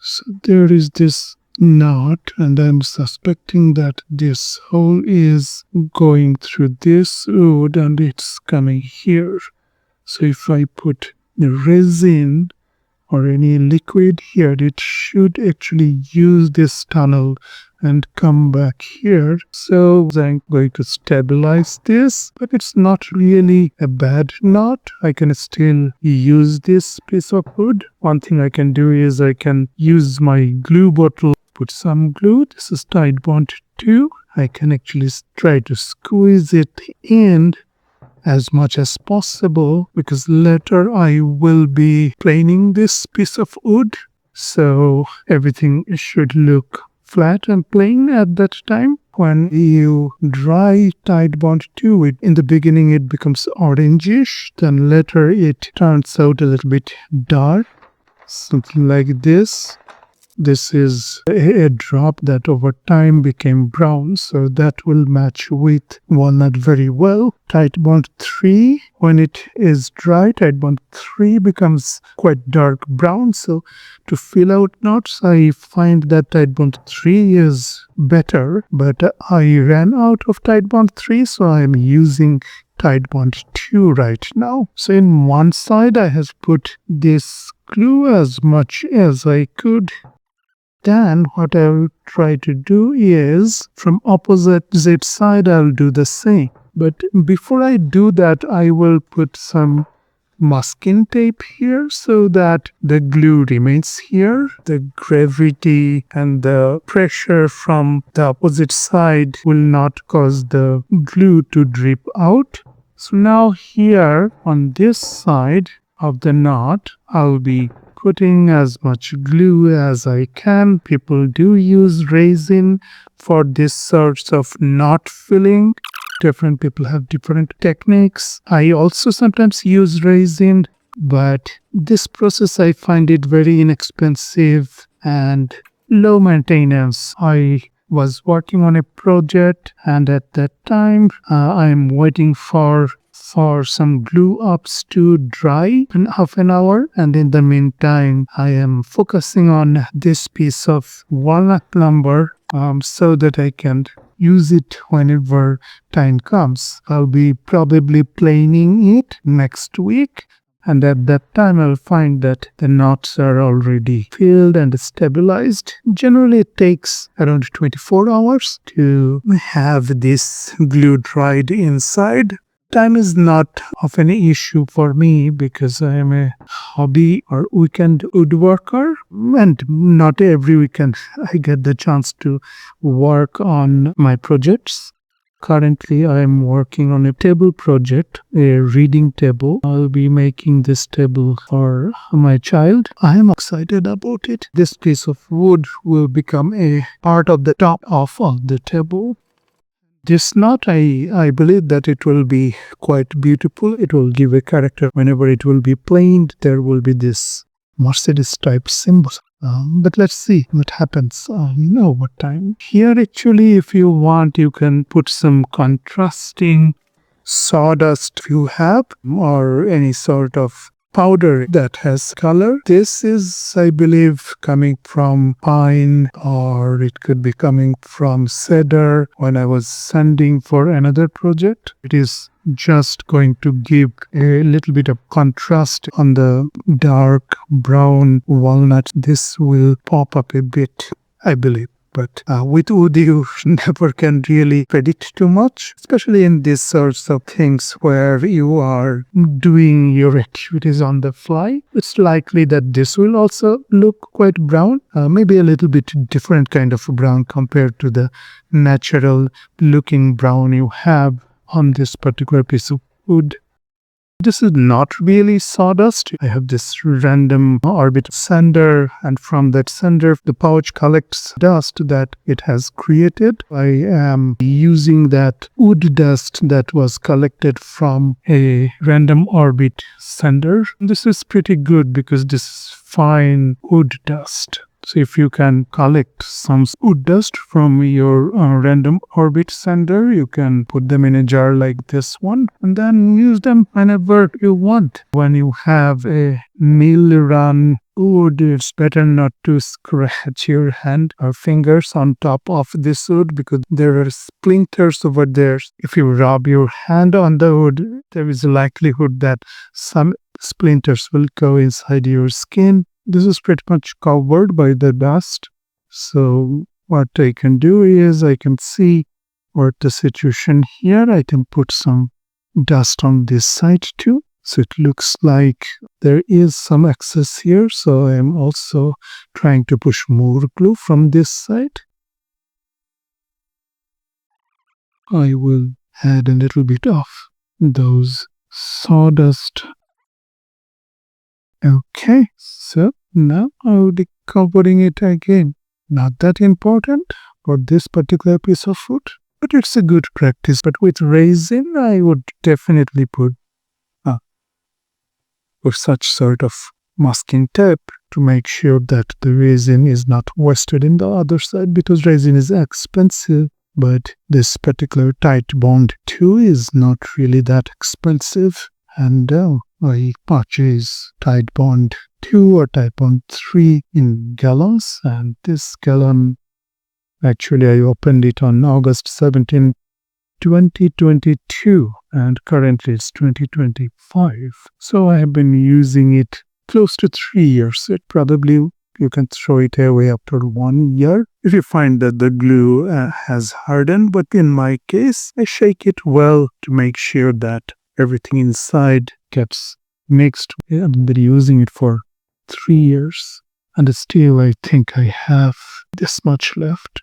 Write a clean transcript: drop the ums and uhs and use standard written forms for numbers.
So there is this knot, and I'm suspecting that this hole is going through this wood and it's coming here. So if I put the resin or any liquid here, it should actually use this tunnel and come back here. So I'm going to stabilize this, but it's not really a bad knot. I can still use this piece of wood. One thing I can do is I can use my glue bottle, put some glue. This is Tide Bond 2. I can actually try to squeeze it in as much as possible, because later I will be planing this piece of wood, so everything should look flat and plain at that time. When you dry Tide Bond 2, in the beginning it becomes orangish, then later it turns out a little bit dark, something like this. This is a drop that over time became brown, so that will match with walnut very well. Tide Bond 3, when it is dry, Tide Bond 3 becomes quite dark brown. So to fill out knots, I find that Tide Bond 3 is better, but I ran out of Tide Bond 3, so I am using Tide Bond 2 right now. So in one side, I have put this glue as much as I could. Then what I will try to do is from opposite side I'll do the same. But before I do that, I will put some masking tape here so that the glue remains here. The gravity and the pressure from the opposite side will not cause the glue to drip out. So now here on this side of the knot, I'll be putting as much glue as I can. People do use resin for this sorts of knot filling. Different people have different techniques. I also sometimes use resin, but this process I find it very inexpensive and low maintenance. I was working on a project, and at that time I'm waiting for some glue ups to dry in half an hour, and in the meantime I am focusing on this piece of walnut lumber so that I can use it whenever time comes. I'll be probably planing it next week, and at that time I'll find that the knots are already filled and stabilized. Generally it takes around 24 hours to have this glue dried inside. Time is not of any issue for me because I am a hobby or weekend woodworker, and not every weekend I get the chance to work on my projects. Currently, I am working on a table project, a reading table. I'll be making this table for my child. I am excited about it. This piece of wood will become a part of the top of the table. This knot, I believe that it will be quite beautiful. It will give a character. Whenever it will be planed, there will be this Mercedes type symbol. But let's see what happens over time. Here actually, if you want, you can put some contrasting sawdust if you have, or any sort of powder that has color. This is, I believe, coming from pine, or it could be coming from cedar. When I was sanding for another project, it is just going to give a little bit of contrast on the dark brown walnut. This will pop up a bit, I believe. But with wood, you never can really predict too much, especially in these sorts of things where you are doing your activities on the fly. It's likely that this will also look quite brown, maybe a little bit different kind of brown compared to the natural looking brown you have on this particular piece of wood. This is not really sawdust. I have this random orbital sander, and from that sander, the pouch collects dust that it has created. I am using that wood dust that was collected from a random orbit sander. This is pretty good because this is fine wood dust. So if you can collect some wood dust from your random orbit sender, you can put them in a jar like this one and then use them whenever you want. When you have a mill run wood, it's better not to scratch your hand or fingers on top of this wood because there are splinters over there. If you rub your hand on the wood, there is a likelihood that some splinters will go inside your skin. This is pretty much covered by the dust. So what I can do is I can see what the situation here. I can put some dust on this side too. So it looks like there is some excess here. So I'm also trying to push more glue from this side. I will add a little bit of those sawdust. Okay, so now I'll be covering it again. Not that important for this particular piece of wood, but it's a good practice. But with resin, I would definitely put such sort of masking tape to make sure that the resin is not wasted in the other side because resin is expensive. But this particular tight bond 2 is not really that expensive. And I purchased Tide Bond 2 or Tide Bond 3 in gallons. And this gallon, actually, I opened it on August 17, 2022. And currently it's 2025. So I have been using it close to 3 years. It probably, you can throw it away after 1 year if you find that the glue has hardened. But in my case, I shake it well to make sure that everything inside gets mixed. I've been using it for 3 years and still I think I have this much left.